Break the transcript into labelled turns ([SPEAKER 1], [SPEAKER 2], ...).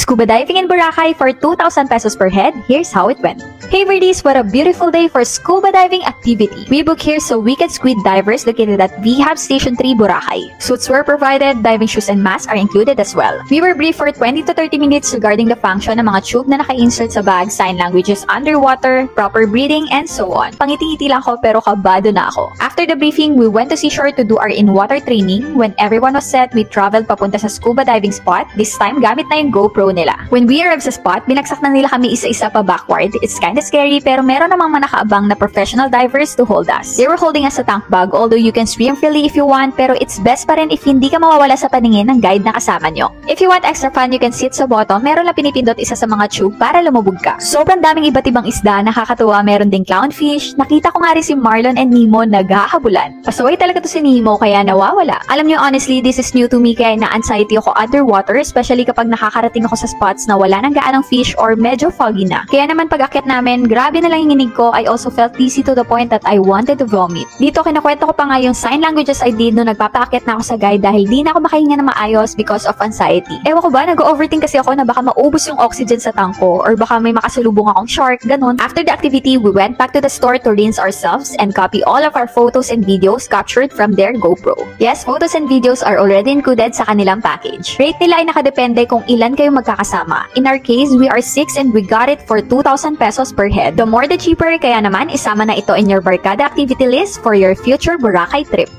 [SPEAKER 1] Scuba diving in Boracay for 2,000 pesos per head. Here's how it went. Hey birdies, what a beautiful day for scuba diving activity. We booked here so we can squid divers located at VHAB Station 3, Boracay. Suits were provided, diving shoes and masks are included as well. We were briefed for 20 to 30 minutes regarding the function ng mga tube na naka-insert sa bag, sign languages underwater, proper breathing, and so on. Pangiti-ngiti lang ako pero kabado na ako. After the briefing, we went to seashore to do our in-water training. When everyone was set, we traveled papunta sa scuba diving spot. This time, gamit na yung GoPro nila. When we arrived sa spot, binagsak na nila kami isa-isa pa backward. It's kinda scary pero meron namang nakaabang na professional divers to hold us. They were holding us sa tank bag, although you can swim freely if you want, pero it's best pa rin if hindi ka mawawala sa paningin ng guide na kasama nyo. If you want extra fun, you can sit sa bottom. Meron lang pinipindot isa sa mga tube para lumubog ka. Sobrang daming iba't ibang isda, nakakatuwa, meron ding clownfish. Nakita ko nga rin si Marlon and Nemo naghahabulan. Pasaway talaga to si Nemo kaya nawawala. Alam nyo, honestly, this is new to me kaya na-anxiety ako underwater, especially kapag nakakarating ako sa spots na wala nang gaanong fish or medyo foggy na. Kaya naman pag-akyat namin, grabe na lang yung nginig ko. I also felt dizzy to the point that I wanted to vomit. Dito kinakwento ko pa nga yung sign languages I did nung nagpapaakyat na ako sa guide dahil di na ako makahinga na maayos because of anxiety. Ewan ko ba, nag-overthink kasi ako na baka maubos yung oxygen sa tank ko or baka may makasalubong akong shark, ganun. After the activity, we went back to the store to rinse ourselves and copy all of our photos and videos captured from their GoPro. Yes, photos and videos are already included sa kanilang package. Rate nila ay nakadepende kung ilan kayo magkakasama. In our case, we are 6 and we got it for 2,000 pesos per head. The more the cheaper, kaya naman isama na ito in your barkada activity list for your future Boracay trip.